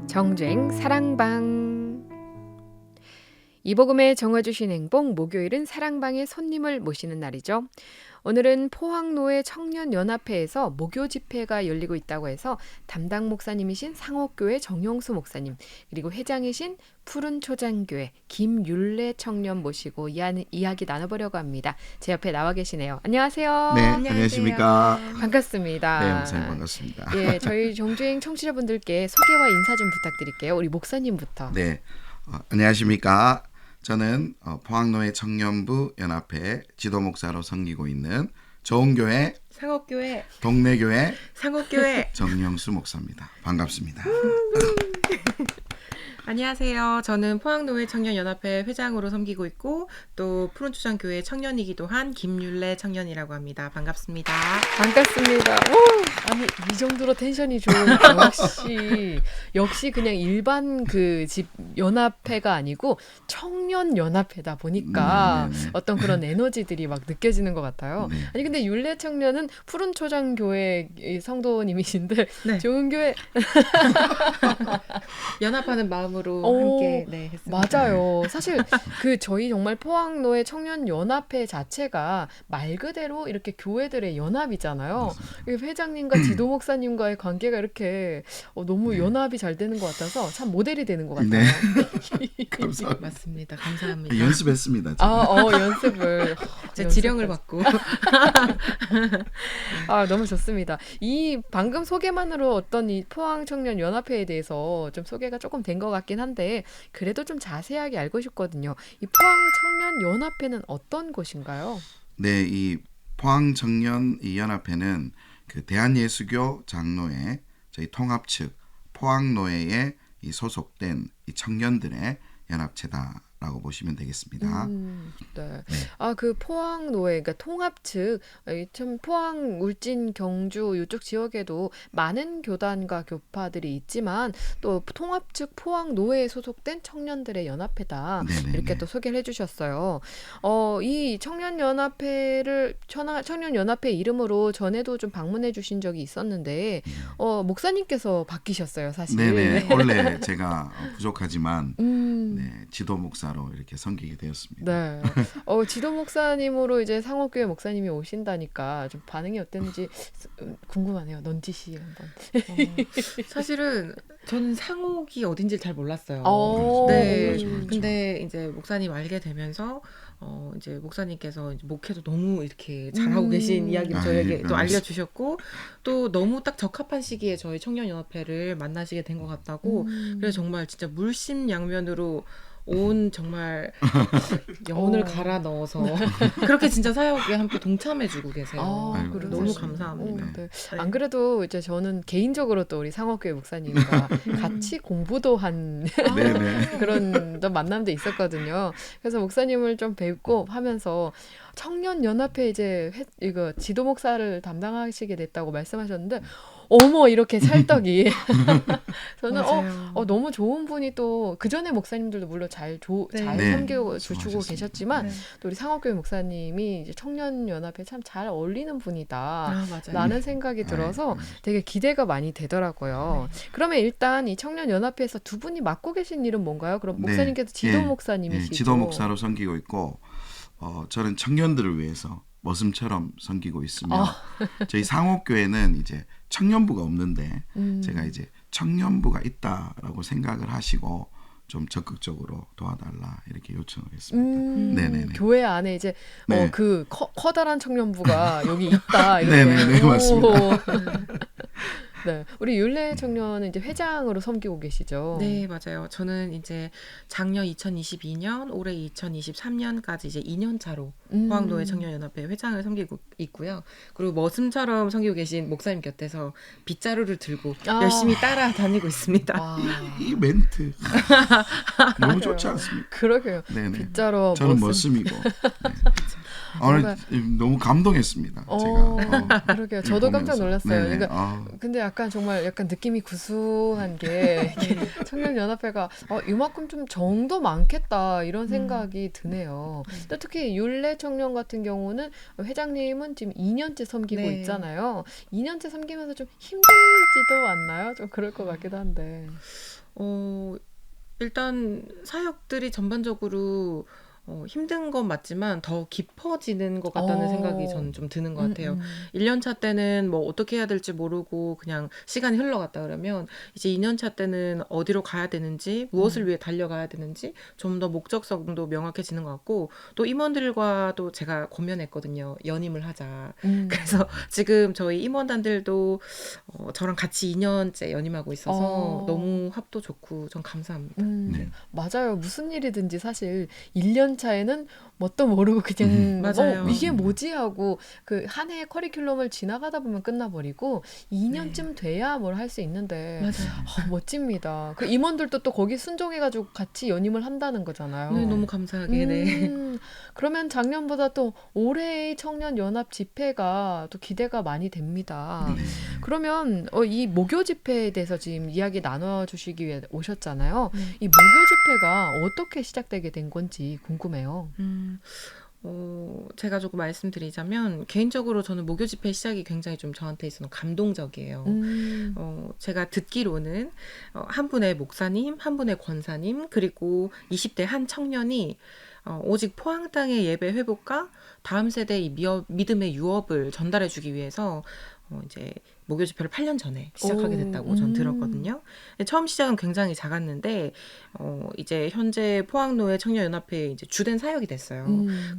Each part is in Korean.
정주행 사랑방. 이복음에 정화주신 행복, 목요일은 사랑방에 손님을 모시는 날이죠. 오늘은 포항노회 청년연합회에서 목요 집회가 열리고 있다고 해서 담당 목사님이신 상옥교회 정영수 목사님, 그리고 회장이신 푸른초장교회 김율래 청년 모시고 이야기 나눠보려고 합니다. 제 옆에 나와 계시네요. 안녕하세요. 네, 안녕하십니까. 반갑습니다. 네, 목사님 반갑습니다. 예, 저희 정주행 청취자분들께 소개와 인사 좀 부탁드릴게요. 우리 목사님부터. 네, 안녕하십니까. 저는 포항노회 청년부 연합회 지도목사로 섬기고 있는 좋은교회 상옥교회 동네교회 상옥교회 정영수 목사입니다. 반갑습니다. 안녕하세요. 저는 포항노회 청년연합회 회장으로 섬기고 있고 또 푸른초장교회 청년이기도 한 김율래 청년이라고 합니다. 반갑습니다. 반갑습니다. 아니 이 정도로 텐션이 좋은 역시 그냥 일반 그 집 연합회가 아니고 청년 연합회다 보니까 어떤 그런 에너지들이 막 느껴지는 것 같아요. 네. 아니 근데 율래 청년은 푸른 초장 교회 성도님이신데 네. 좋은 교회 연합하는 마음으로 함께 했습니다. 맞아요. 사실 그 저희 정말 포항노회 청년 연합회 자체가 말 그대로 이렇게 교회들의 연합이잖아요. 회장님과 지도 목사님과의 관계가 이렇게 너무 연합이 잘 되는 것 같아서 참 모델이 되는 것 같아요. 네. 감사합니다. 맞습니다. 감사합니다. 연습했습니다. 연습을 제가 지령을 받고 너무 좋습니다. 이 방금 소개만으로 어떤 이 포항 청년 연합회에 대해서 좀 소개가 조금 된 것 같긴 한데 그래도 좀 자세하게 알고 싶거든요. 이 포항 청년 연합회는 어떤 곳인가요? 네, 이 포항 청년 이 연합회는 그 대한예수교 장로회 저희 통합 측 포항노회에 이 소속된 이 청년들의 연합체다라고 보시면 되겠습니다. 네. 그 포항노회, 그러니까 통합 측, 참 포항, 울진, 경주 이쪽 지역에도 많은 교단과 교파들이 있지만 또 통합 측 포항노회에 소속된 청년들의 연합회다. 네네네. 이렇게 또 소개를 해주셨어요. 이 청년연합회를 청년연합회 이름으로 전에도 좀 방문해 주신 적이 있었는데 목사님께서 바뀌셨어요, 사실. 네네. 원래 제가 부족하지만 네, 지도 목사로 이렇게 섬기게 되었습니다. 네. 지도 목사님으로 이제 상옥교회 목사님이 오신다니까 좀 반응이 어땠는지 궁금하네요. 넌지 씨 한번. 사실은 저는 상옥이 어딘지 잘 몰랐어요. 네. 그렇죠. 근데 이제 목사님 알게 되면서 이제 목사님께서 이제 목회도 너무 이렇게 잘하고 계신 이야기를 저에게 또 알려주셨고 또 너무 딱 적합한 시기에 저희 청년연합회를 만나시게 된 것 같다고 그래서 정말 진짜 물심양면으로 온 정말 영혼을 갈아 넣어서 그렇게 진짜 사역에 함께 동참해주고 계세요. 너무 감사합니다. 네. 안 그래도 이제 저는 개인적으로 또 우리 상옥교회 목사님과 같이 공부도 한 그런 만남도 있었거든요. 그래서 목사님을 좀 뵙고 하면서 청년연합회 이제 이거 지도 목사를 담당하시게 됐다고 말씀하셨는데 어머 이렇게 찰떡이 저는 너무 좋은 분이 또 그전에 목사님들도 물론 잘 섬겨 주시고 계셨지만 또 우리 상옥교회 목사님이 이제 청년연합회 참 잘 어울리는 분이다 라는 생각이 들어서 되게 기대가 많이 되더라고요. 그러면 일단 이 청년연합회에서 두 분이 맡고 계신 일은 뭔가요? 그럼 목사님께서 지도 목사님이시죠? 지도 목사로 섬기고 있고 저는 청년들을 위해서 머슴처럼 섬기고 있으며 저희 상옥교회는 이제 청년부가 없는데 제가 이제 청년부가 있다라고 생각을 하시고 좀 적극적으로 도와달라 이렇게 요청을 했습니다. 네네네. 교회 안에 이제 그 커다란 청년부가 여기 있다 이렇게. 네네네 맞습니다. 네, 우리 율래 청년은 이제 회장으로 섬기고 계시죠? 네, 맞아요. 저는 이제 작년 2022년, 올해 2023년까지 이제 2년 차로 포항노회 청년연합회 회장을 섬기고 있고요. 그리고 머슴처럼 섬기고 계신 목사님 곁에서 빗자루를 들고 열심히 따라다니고 있습니다. 이 멘트 너무 좋지 않습니까? 그러게요. 네네. 빗자루 저는 머슴이고. 오늘 너무 감동했습니다. 제가. 그러게요. 저도 깜짝 놀랐어요. 네네. 그러니까 근데 약간 정말 약간 느낌이 구수한 게 청년연합회가 이만큼 좀 정도 많겠다 이런 생각이 드네요. 또 특히 율례 청년 같은 경우는 회장님은 지금 2년째 섬기고 네. 있잖아요. 2년째 섬기면서 좀 힘들지도 않나요? 좀 그럴 것 같기도 한데. 일단 사역들이 전반적으로 힘든 건 맞지만 더 깊어지는 것 같다는 생각이 저는 좀 드는 것 같아요. 1년차 때는 뭐 어떻게 해야 될지 모르고 그냥 시간이 흘러갔다 그러면 이제 2년차 때는 어디로 가야 되는지 무엇을 위해 달려가야 되는지 좀 더 목적성도 명확해지는 것 같고 또 임원들과도 제가 권면했거든요. 연임을 하자. 그래서 지금 저희 임원단들도 저랑 같이 2년째 연임하고 있어서 너무 합도 좋고 전 감사합니다. 네. 맞아요. 무슨 일이든지 사실 1년 차에는 뭣도 모르고 그냥 맞아요. 이게 뭐지 하고 그 한 해의 커리큘럼을 지나가다 보면 끝나버리고 2년쯤 돼야 뭘 할 수 있는데 맞아요. 멋집니다. 그 임원들도 또 거기 순종해가지고 같이 연임을 한다는 거잖아요. 네, 너무 감사하게. 네. 그러면 작년보다 또 올해의 청년연합 집회가 또 기대가 많이 됩니다. 네. 그러면 이 목요 집회에 대해서 지금 이야기 나눠주시기 위해 오셨잖아요. 네. 이 목요 집회가 어떻게 시작되게 된 건지 궁금해요. 제가 조금 말씀드리자면 개인적으로 저는 목요 집회 시작이 굉장히 좀 저한테 있어서 감동적이에요. 제가 듣기로는 한 분의 목사님, 한 분의 권사님, 그리고 20대 한 청년이 오직 포항 땅의 예배 회복과 다음 세대의 믿음의 유업을 전달해주기 위해서 이제 목요 집회를 8년 전에 시작하게 됐다고 전 들었거든요. 처음 시작은 굉장히 작았는데 이제 현재 포항노회 청년연합회의 이제 주된 사역이 됐어요.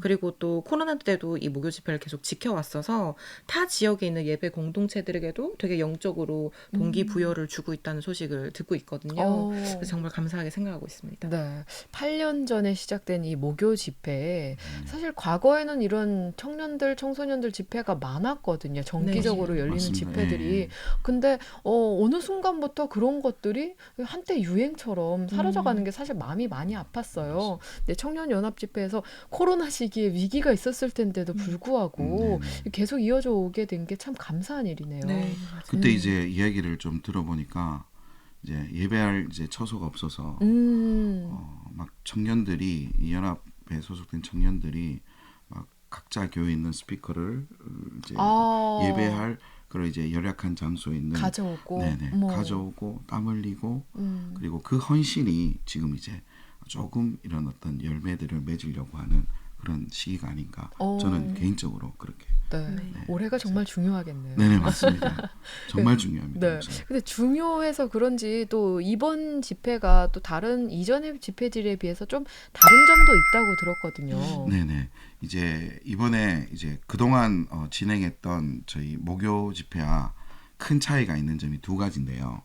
그리고 또 코로나 때도 이 목요 집회를 계속 지켜왔어서 타 지역에 있는 예배 공동체들에게도 되게 영적으로 동기부여를 주고 있다는 소식을 듣고 있거든요. 그래서 정말 감사하게 생각하고 있습니다. 네, 8년 전에 시작된 이 목요 집회, 사실 과거에는 이런 청년들, 청소년들 집회가 많았거든요. 정기적으로 열리는 맞습니다. 집회들이. 근데 어느 순간부터 그런 것들이 한때 유행처럼 사라져가는 게 사실 마음이 많이 아팠어요. 근데 청년연합 집회에서 코로나 시기에 위기가 있었을 텐데도 불구하고 계속 이어져 오게 된 게 참 감사한 일이네요. 네, 그때 이제 이야기를 좀 들어보니까 이제 예배할 이제 처소가 없어서 막 청년들이 이 연합에 소속된 청년들이 막 각자 교회에 있는 스피커를 이제 예배할 그런 이제 열악한 장소에 있는 가져오고, 네네, 가져오고 땀 흘리고 그리고 그 헌신이 지금 이제 조금 이런 어떤 열매들을 맺으려고 하는 그런 시기가 아닌가 저는 개인적으로 그렇게. 네. 올해가 정말 중요하겠네요. 네네 맞습니다. 정말 중요합니다. 네. 근데 중요해서 그런지 또 이번 집회가 또 다른 이전의 집회들에 비해서 좀 다른 점도 있다고 들었거든요. 네네. 이제 이번에 이제 그동안 진행했던 저희 목요 집회와 큰 차이가 있는 점이 두 가지인데요.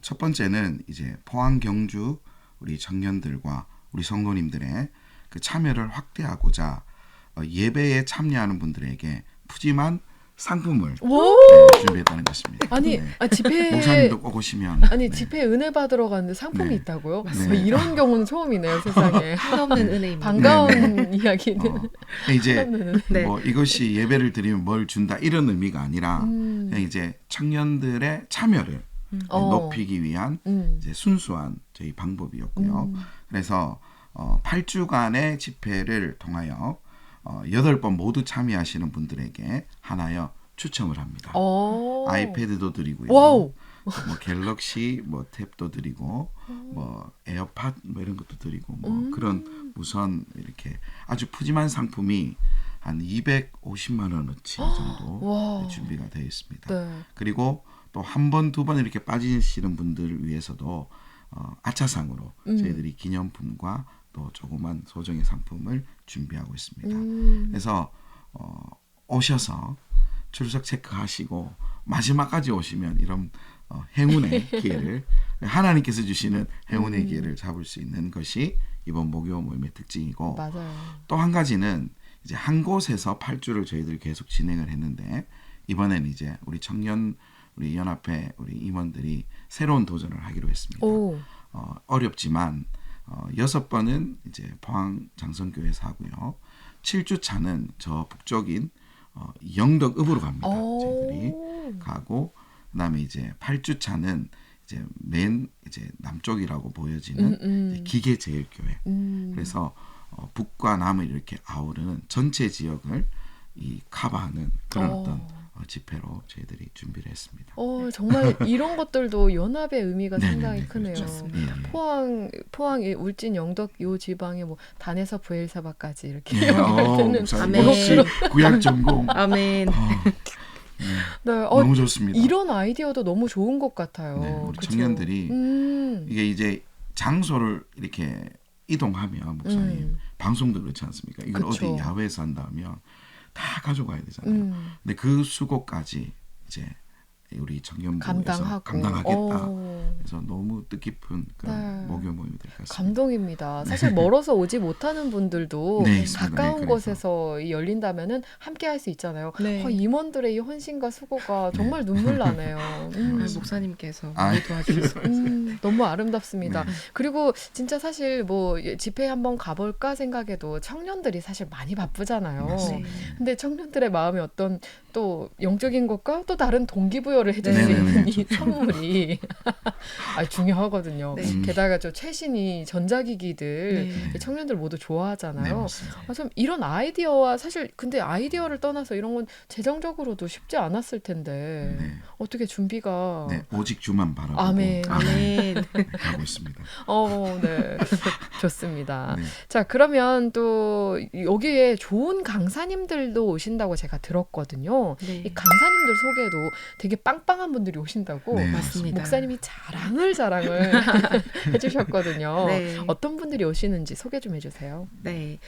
첫 번째는 이제 포항 경주 우리 청년들과 우리 성도님들의 그 참여를 확대하고자 예배에 참여하는 분들에게 푸짐한 상품을 준비했다는 것입니다. 아니, 집회 목사님도 꼭 오시면 집회 은혜 받으러 가는데 상품이 있다고요? 맞습니다. 이런 경우는 처음이네요, 세상에. 한없는 은혜입니다. 반가운 이야기는. 이제 뭐 이것이 예배를 드리면 뭘 준다 이런 의미가 아니라 그냥 이제 청년들의 참여를 높이기 위한 이제 순수한 저희 방법이었고요. 그래서 8주간의 집회를 통하여 8번 모두 참여하시는 분들에게 하나여 추첨을 합니다. 아이패드도 드리고요. 뭐 갤럭시 뭐 탭도 드리고 뭐 에어팟 뭐 이런 것도 드리고 뭐 그런 우선 이렇게 아주 푸짐한 상품이 한 250만 원어치 정도 준비가 되어 있습니다. 네. 그리고 또 한 번, 두 번 이렇게 빠지시는 분들을 위해서도 아차상으로 저희들이 기념품과 또 조그만 소정의 상품을 준비하고 있습니다. 그래서 오셔서 출석 체크하시고 마지막까지 오시면 이런 행운의 기회를 하나님께서 주시는 행운의 기회를 잡을 수 있는 것이 이번 목요 모임의 특징이고 또 한 가지는 이제 한 곳에서 8주를 저희들이 계속 진행을 했는데 이번에는 이제 우리 청년 우리 연합회 우리 임원들이 새로운 도전을 하기로 했습니다. 어렵지만 6번은 이제 포항 장성교회에서 하고요. 7주 차는 저 북쪽인 영덕읍으로 갑니다. 저희들이 가고 그다음에 이제 8주 차는 이제 맨 이제 남쪽이라고 보여지는 이제 기계제일교회. 그래서 북과 남을 이렇게 아우르는 전체 지역을 이 커버하는 그런 어떤 집회로 저희들이 준비를 했습니다. 정말 이런 것들도 연합의 의미가 네네네, 상당히 크네요. 그렇죠. 포항, 울진, 영덕 요 지방에 뭐 단에서 부엘사바까지 이렇게 네, 되는 아멘. 역시 구약 전공. 아멘. 네, 너무 좋습니다. 이런 아이디어도 너무 좋은 것 같아요. 네, 우리 그쵸? 청년들이 이게 이제 장소를 이렇게 이동하면 목사님 방송도 그렇지 않습니까? 이걸 그쵸. 어디 야외에서 한다면 다 가져가야 되잖아요. 근데 그 수고까지 이제 우리 청년부에서 감당하겠다. 그래서 너무 뜻깊은 그런 목요 모임이 될 것 같습니다. 감동입니다. 사실 멀어서 오지 못하는 분들도 네, 있습니다. 가까운 네, 곳에서 열린다면은 함께 할 수 있잖아요. 네. 임원들의 이 헌신과 수고가 정말 눈물 나네요. 목사님께서 많이 도와주셔서 너무 아름답습니다. 네. 그리고 진짜 사실 뭐 집회 한번 가볼까 생각해도 청년들이 사실 많이 바쁘잖아요. 맞습니다. 근데 청년들의 마음이 어떤 또 영적인 것과 또 다른 동기부여를 해줄 수 네네네. 있는 이 선물이 중요하거든요. 네. 게다가 저 최신이 전자기기들 네. 이 청년들 모두 네, 좋아하잖아요. 맞습니다. 참 이런 아이디어와 사실 근데 아이디어를 떠나서 이런 건 재정적으로도 쉽지 않았을 텐데 네. 어떻게 준비가 네, 오직 주만 바라보고 아멘. 아멘. 하고 있습니다. 네. 좋습니다. 네. 자, 그러면 또 여기에 좋은 강사님들도 오신다고 제가 들었거든요. 네. 이 강사님들 소개도 되게 빵빵한 분들이 오신다고 네, 맞습니다. 목사님이 자랑을 해주셨거든요. 네. 어떤 분들이 오시는지 소개 좀 해주세요. 네,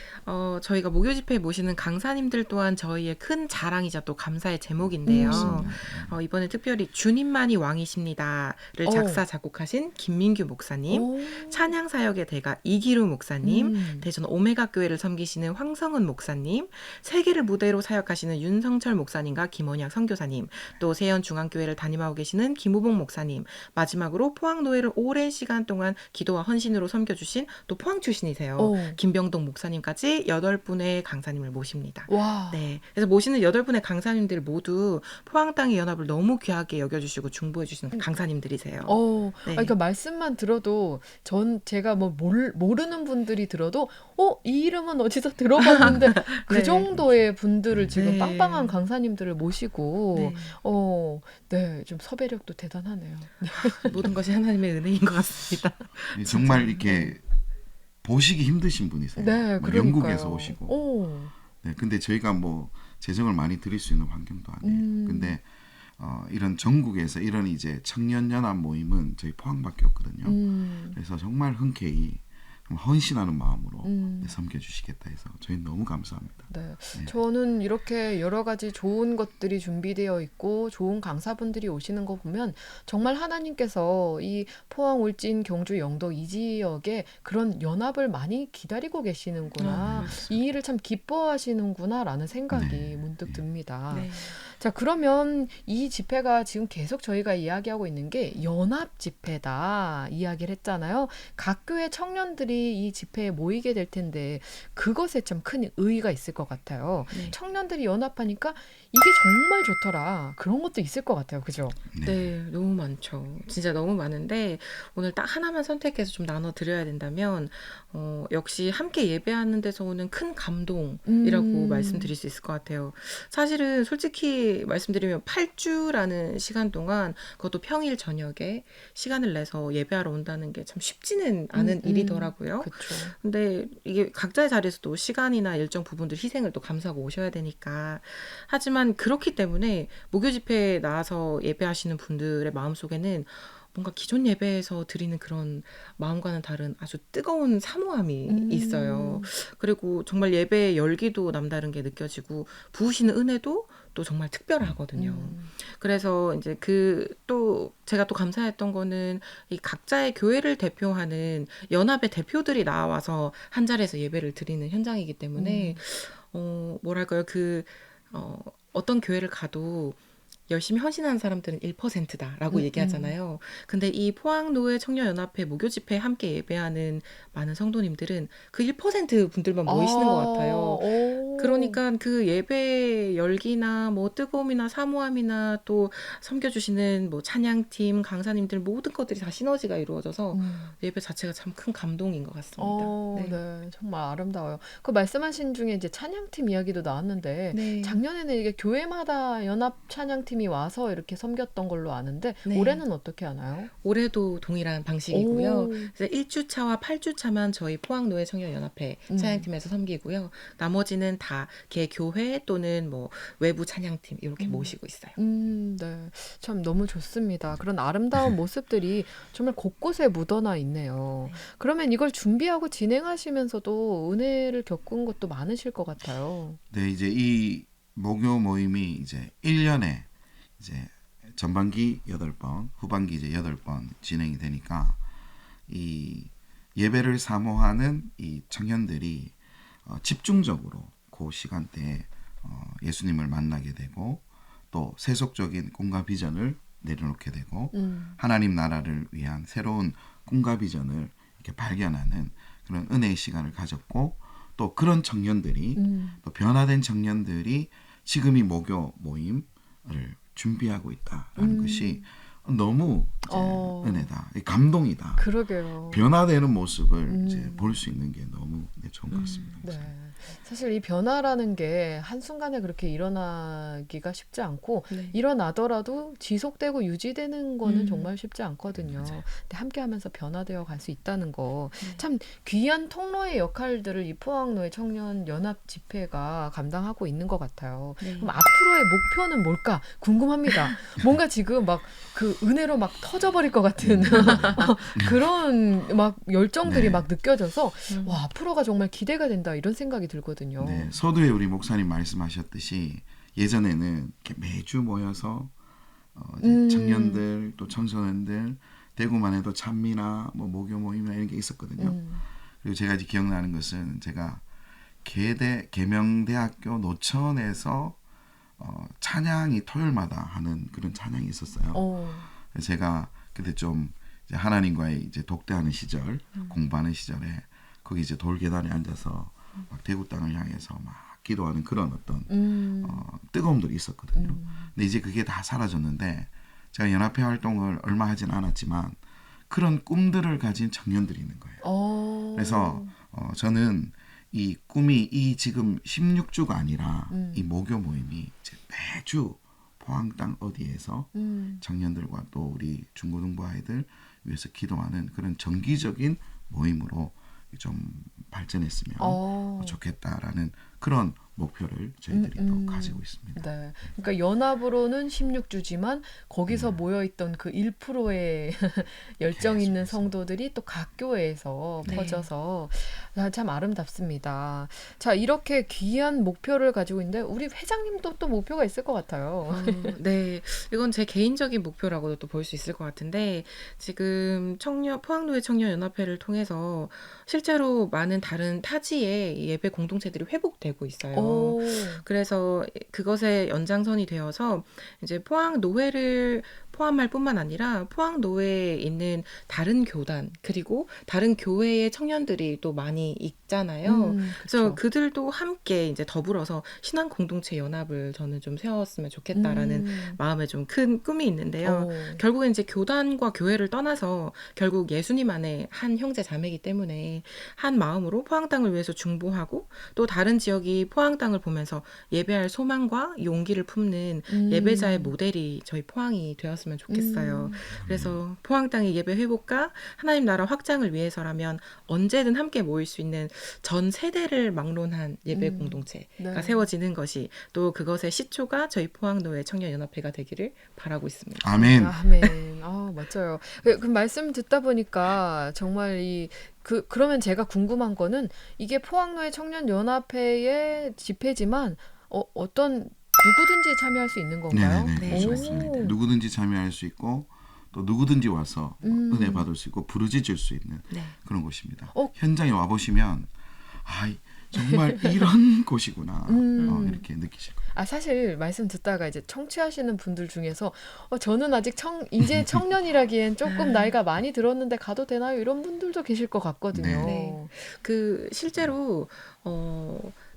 저희가 목요 집회에 모시는 강사님들 또한 저희의 큰 자랑이자 또 감사의 제목인데요. 이번에 특별히 주님만이 왕이십니다를 작사 작곡하신 김민규 목사님, 찬양 사역의 대가 이기루 목사님, 대전 오메가 교회를 섬기시는 황성은 목사님, 세계를 무대로 사역하시는 윤성철 목사님과 김원약 선교사님, 또 세연 중앙교회를 담임하고 계시는 김우봉 목사님, 마지막으로 포항노회를 오랜 시간 동안 기도와 헌신으로 섬겨주신 또 포항 출신이세요. 김병동 목사님까지 8분의 강사님을 모십니다. 와. 네, 그래서 모시는 8분의 강사님들 모두 포항 땅의 연합을 너무 귀하게 여겨주시고 중보해주시는 강사님들이세요. 네. 그러니까 말씀만 들어도 제가 뭐 모르는 분들이 들어도 이 이름은 어디서 들어봤는데 그 네. 정도의 분들을 지금 네. 빵빵한 강사님들을 모시고 네. 좀 섭외력도 대단하네요. 모든 것이 하나님의 은혜인 것 같습니다. 정말 이렇게 보시기 힘드신 분이세요. 네, 뭐 그러니까요. 영국에서 오시고. 네, 근데 저희가 뭐 재정을 많이 드릴 수 있는 환경도 아니에요. 근데 이런 전국에서 이런 이제 청년 연합 모임은 저희 포항밖에 없거든요. 그래서 정말 흔쾌히 헌신하는 마음으로 섬겨주시겠다 해서 저희는 너무 감사합니다. 네. 저는 이렇게 여러 가지 좋은 것들이 준비되어 있고 좋은 강사분들이 오시는 거 보면 정말 하나님께서 이 포항, 울진, 경주, 영도 이 지역에 그런 연합을 많이 기다리고 계시는구나. 이 일을 참 기뻐하시는구나라는 생각이 문득 듭니다. 네. 자, 그러면 이 집회가 지금 계속 저희가 이야기하고 있는 게 연합 집회다 이야기를 했잖아요. 각 교회 청년들이 이 집회에 모이게 될 텐데 그것에 참 큰 의의가 있을 것 같아요. 네. 청년들이 연합하니까 이게 정말 좋더라. 그런 것도 있을 것 같아요. 그죠? 네, 너무 많죠. 진짜 너무 많은데 오늘 딱 하나만 선택해서 좀 나눠드려야 된다면 역시 함께 예배하는 데서 오는 큰 감동이라고 말씀드릴 수 있을 것 같아요. 사실은 솔직히 말씀드리면 8주라는 시간 동안 그것도 평일 저녁에 시간을 내서 예배하러 온다는 게 참 쉽지는 않은 일이더라고요. 그렇죠. 근데 이게 각자의 자리에서도 시간이나 일정 부분들 희생을 또 감수하고 오셔야 되니까. 하지만 그렇기 때문에 목요 집회에 나와서 예배하시는 분들의 마음속에는 뭔가 기존 예배에서 드리는 그런 마음과는 다른 아주 뜨거운 사모함이 있어요. 그리고 정말 예배의 열기도 남다른 게 느껴지고 부으시는 은혜도 또 정말 특별하거든요. 그래서 이제 또 제가 또 감사했던 거는 이 각자의 교회를 대표하는 연합의 대표들이 나와서 한 자리에서 예배를 드리는 현장이기 때문에 뭐랄까요, 어떤 교회를 가도 열심히 헌신하는 사람들은 1%다라고 얘기하잖아요. 근데 이 포항노회 청년연합회 목요 집회에 함께 예배하는 많은 성도님들은 그 1% 분들만 모이시는 것 같아요. 그러니까 그 예배 열기나 뭐 뜨거움이나 사모함이나 또 섬겨주시는 뭐 찬양팀, 강사님들 모든 것들이 다 시너지가 이루어져서 예배 자체가 참 큰 감동인 것 같습니다. 네, 정말 아름다워요. 그 말씀하신 중에 이제 찬양팀 이야기도 나왔는데 네. 작년에는 이게 교회마다 연합 찬양팀이 와서 이렇게 섬겼던 걸로 아는데 네. 올해는 어떻게 하나요? 올해도 동일한 방식이고요. 오. 그래서 1주차와 8주차만 저희 포항노회 청년연합회 찬양팀에서 섬기고요. 나머지는 다 개 교회 또는 뭐 외부 찬양팀 이렇게 모시고 있어요. 네. 참 너무 좋습니다. 그런 아름다운 모습들이 정말 곳곳에 묻어나 있네요. 그러면 이걸 준비하고 진행하시면서도 은혜를 겪은 것도 많으실 것 같아요. 네, 이제 이 목요 모임이 이제 1년에 이제 전반기 8번, 후반기 이제 8번 진행이 되니까 이 예배를 사모하는 이 청년들이 집중적으로 그 시간대에 예수님을 만나게 되고 또 세속적인 꿈과 비전을 내려놓게 되고 하나님 나라를 위한 새로운 꿈과 비전을 이렇게 발견하는 그런 은혜의 시간을 가졌고 또 그런 청년들이 또 변화된 청년들이 지금 이 목요 모임을 준비하고 있다라는 것이 너무 이제 은혜다, 감동이다. 그러게요. 변화되는 모습을 이제 볼 수 있는 게 너무 좋은 것 같습니다. 네. 사실 이 변화라는 게 한순간에 그렇게 일어나기가 쉽지 않고 일어나더라도 지속되고 유지되는 거는 정말 쉽지 않거든요. 근데 함께 하면서 변화되어 갈 수 있다는 거. 참 귀한 통로의 역할들을 이 포항노회 청년 연합 집회가 감당하고 있는 것 같아요. 그럼 앞으로의 목표는 뭘까 궁금합니다. 뭔가 지금 막 그 은혜로 막 터져버릴 것 같은 그런 막 열정들이 막 느껴져서 와, 앞으로가 정말 기대가 된다 이런 생각이 들거든요. 네, 서두에 우리 목사님 말씀하셨듯이 예전에는 이렇게 매주 모여서 이제 청년들 또 청소년들 대구만 해도 찬미나 뭐 목요 모임이나 이런 게 있었거든요. 그리고 제가 이제 기억나는 것은 제가 계명대학교 노천에서 찬양이 토요일마다 하는 그런 찬양이 있었어요. 그래서 제가 그때 좀 이제 하나님과의 이제 독대하는 시절, 공부하는 시절에 거기 이제 돌계단에 앉아서 막 대구 땅을 향해서 막 기도하는 그런 어떤 뜨거움들이 있었거든요. 근데 이제 그게 다 사라졌는데 제가 연합회 활동을 얼마 하진 않았지만 그런 꿈들을 가진 청년들이 있는 거예요. 그래서 저는 이 꿈이 이 지금 16주가 아니라 이 목요 모임이 이제 매주 포항 땅 어디에서 청년들과 또 우리 중고등부 아이들 위해서 기도하는 그런 정기적인 모임으로 좀 발전했으면 좋겠다라는 그런 목표를 저희들이 또 가지고 있습니다. 네. 그러니까 연합으로는 16주지만 거기서 모여있던 그 1%의 열정 있는 성도들이 또 각 교회에서 퍼져서 참 아름답습니다. 자, 이렇게 귀한 목표를 가지고 있는데 우리 회장님도 또 목표가 있을 것 같아요. 네, 이건 제 개인적인 목표라고도 또 볼 수 있을 것 같은데 지금 포항노회 청년연합회를 통해서 실제로 많은 다른 타지의 예배 공동체들이 회복되고 있어요. 그래서 그것의 연장선이 되어서 이제 포항노회를 포함할 뿐만 아니라 포항노회에 있는 다른 교단 그리고 다른 교회의 청년들이 또 많이 있잖아요. 그래서 그들도 함께 이제 더불어서 신앙 공동체 연합을 저는 좀 세웠으면 좋겠다라는 마음에 좀 큰 꿈이 있는데요. 결국엔 이제 교단과 교회를 떠나서 결국 예수님 안에 한 형제 자매이기 때문에 한 마음으로 포항 땅을 위해서 중보하고 또 다른 지역이 포항 땅을 보면서 예배할 소망과 용기를 품는 예배자의 모델이 저희 포항이 되었으면 좋겠어요. 그래서 포항 땅의 예배 회복과 하나님 나라 확장을 위해서라면 언제든 함께 모일 수 있는 전 세대를 막론한 예배 공동체가 세워지는 것이 또 그것의 시초가 저희 포항노회 청년연합회가 되기를 바라고 있습니다. 아멘. 아멘. 맞아요. 그 말씀 듣다 보니까 정말 그러면 제가 궁금한 거는 이게 포항노회 청년연합회의 집회지만 어떤 누구든지 참여할 수 있는 건가요? 네, 맞습니다. 누구든지 참여할 수 있고 또 누구든지 와서 은혜 받을 수 있고 부르짖을 수 있는 그런 곳입니다. 현장에 와 보시면 정말 이런 곳이구나 이렇게 느끼실 거예요. 사실 말씀 듣다가 이제 청취하시는 분들 중에서 저는 아직 이제 청년이라기엔 조금 나이가 많이 들었는데 가도 되나요? 이런 분들도 계실 것 같거든요. 네. 실제로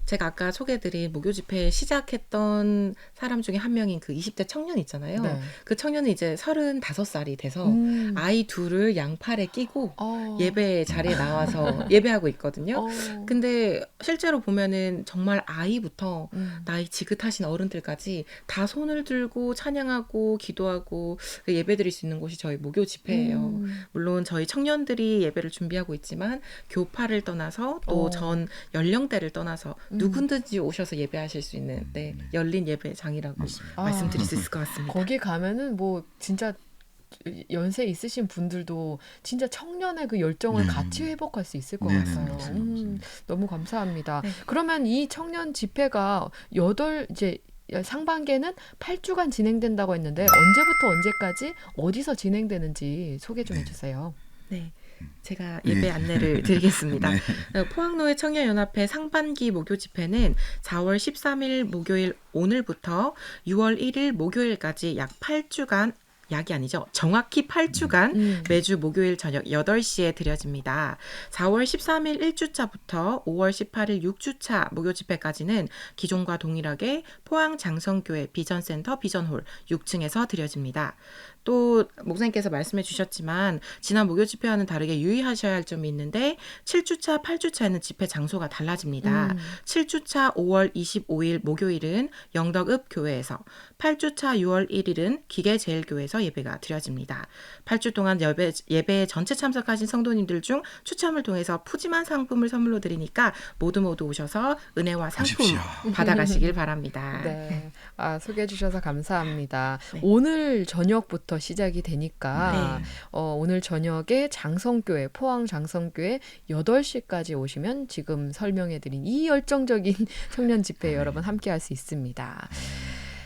제가 아까 소개해드린 목요 집회 시작했던 사람 중에 한 명인 그 20대 청년 있잖아요. 네. 그 청년은 이제 35살이 돼서 아이 둘을 양팔에 끼고 예배 자리에 나와서 예배하고 있거든요. 근데 실제로 보면은 정말 아이부터 나이 지긋하신 어른들까지 다 손을 들고 찬양하고 기도하고 예배 드릴 수 있는 곳이 저희 목요 집회예요. 물론 저희 청년들이 예배를 준비하고 있지만 교파를 떠나서 또 전 연령대를 떠나서 누구든지 오셔서 예배하실 수 있는 열린 예배장이라고 말씀드릴 수 있을 것 같습니다. 거기 가면은 뭐 진짜 연세 있으신 분들도 진짜 청년의 그 열정을 같이 회복할 수 있을 것 같아요. 너무 감사합니다. 네. 그러면 이 청년 집회가 이제 상반기에는 8주간 진행된다고 했는데 언제부터 언제까지 어디서 진행되는지 소개 좀 해주세요. 네. 제가 예배 안내를 드리겠습니다. 포항노회 청년연합회 상반기 목요 집회는 4월 13일 목요일 오늘부터 6월 1일 목요일까지 약 8주간 약이 아니죠. 정확히 8주간 매주 목요일 저녁 8시에 드려집니다. 4월 13일 1주차부터 5월 18일 6주차 목요 집회까지는 기존과 동일하게 포항 장성교회 비전센터 비전홀 6층에서 드려집니다. 또 목사님께서 말씀해 주셨지만 지난 목요 집회와는 다르게 유의하셔야 할 점이 있는데 7주차, 8주차에는 집회 장소가 달라집니다. 7주차 5월 25일 목요일은 영덕읍 교회에서 8주차 6월 1일은 기계제일교회에서 예배가 드려집니다. 8주 동안 예배에 전체 참석하신 성도님들 중 추첨을 통해서 푸짐한 상품을 선물로 드리니까 모두 오셔서 은혜와 상품 받아가시길 바랍니다. 네, 소개해 주셔서 감사합니다. 네. 오늘 저녁부터 시작이 되니까 오늘 저녁에 장성교회, 포항 장성교회 8시까지 오시면 지금 설명해드린 이 열정적인 청년 집회 여러분 함께할 수 있습니다.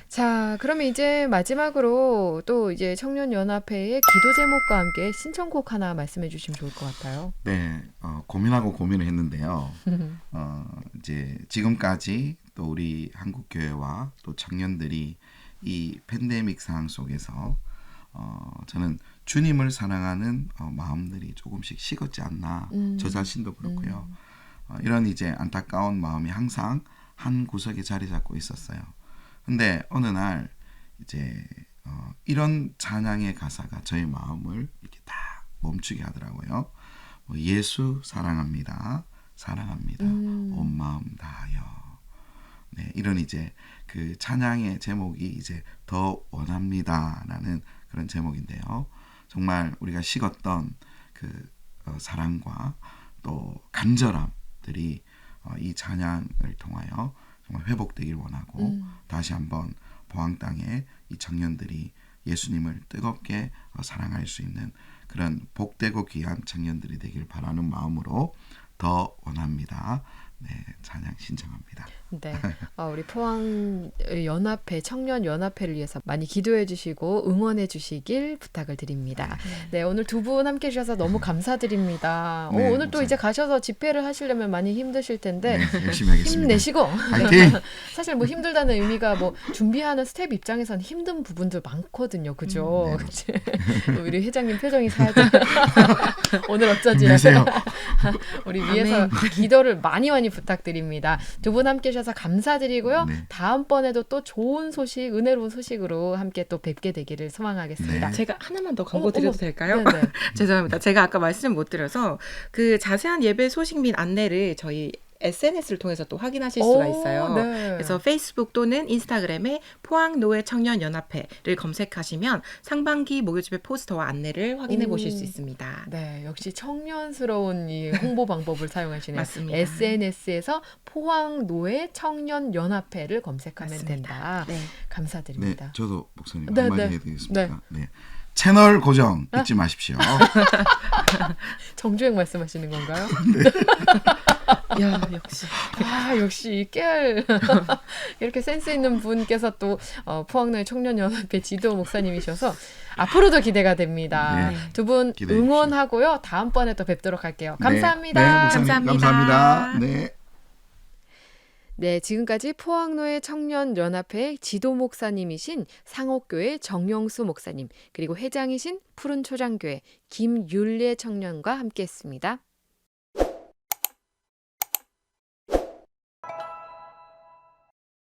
자, 그러면 이제 마지막으로 또 이제 청년연합회의 기도 제목과 함께 신청곡 하나 말씀해 주시면 좋을 것 같아요. 네, 고민을 했는데요. 이제 지금까지 또 우리 한국교회와 또 청년들이 이 팬데믹 상황 속에서 저는 주님을 사랑하는 마음들이 조금씩 식었지 않나. 저 자신도 그렇고요. 이런 이제 안타까운 마음이 항상 한 구석에 자리 잡고 있었어요. 근데 어느 날 이제 이런 찬양의 가사가 저의 마음을 이렇게 딱 멈추게 하더라고요. 예수 사랑합니다. 사랑합니다. 온 마음 다하여. 네, 이런 이제 그 찬양의 제목이 이제 더 원합니다라는 그런 제목인데요. 정말 우리가 식었던 그 사랑과 또 간절함들이 이 찬양을 통하여 정말 회복되길 원하고 다시 한번 포항 땅에 이 청년들이 예수님을 뜨겁게 사랑할 수 있는 그런 복되고 귀한 청년들이 되길 바라는 마음으로 더 원합니다. 네, 찬양 신청합니다. 네, 우리 포항 연합회, 청년 연합회를 위해서 많이 기도해 주시고 응원해 주시길 부탁을 드립니다. 네, 오늘 두 분 함께 해주셔서 너무 감사드립니다. 네, 오늘 또 이제 가셔서 집회를 하시려면 많이 힘드실 텐데 열심히 하겠습니다. 힘내시고 화이팅! 사실 뭐 힘들다는 의미가 뭐 준비하는 스텝 입장에서는 힘든 부분들 많거든요, 그죠? 우리 회장님 표정이 살짝 오늘 어쩌지? 우리 위해서 기도를 많이 부탁드립니다. 두 분 함께 해주셔서 감사드리고요. 네. 다음번에도 또 좋은 소식, 은혜로운 소식으로 함께 또 뵙게 되기를 소망하겠습니다. 네. 제가 하나만 더 광고 드려도 될까요? 죄송합니다. 제가 아까 말씀 못 드려서 그 자세한 예배 소식 및 안내를 저희 SNS를 통해서 또 확인하실 수가 있어요. 네. 그래서 페이스북 또는 인스타그램에 포항노회 청년연합회를 검색하시면 상반기 목요집회 포스터와 안내를 확인해 보실 수 있습니다. 네, 역시 청년스러운 이 홍보 방법을 사용하시네요. 맞습니다. SNS에서 포항노회 청년연합회를 검색하면 맞습니다. 된다. 네. 감사드립니다. 네, 저도 목사님 한마디 해드리겠습니다. 네. 채널 고정 잊지 마십시오. 정주행 말씀하시는 건가요? 네. 야, 역시. 역시 깨알 이렇게 센스 있는 분께서 또 포항노회 청년연합회 지도 목사님이셔서 앞으로도 기대가 됩니다. 네. 두 분 응원하고요. 다음번에 또 뵙도록 할게요. 감사합니다. 네, 목사님, 감사합니다. 네. 네, 지금까지 포항로의 청년연합회 지도 목사님이신 상옥교회 정영수 목사님, 그리고 회장이신 푸른초장교회 김율례 청년과 함께했습니다.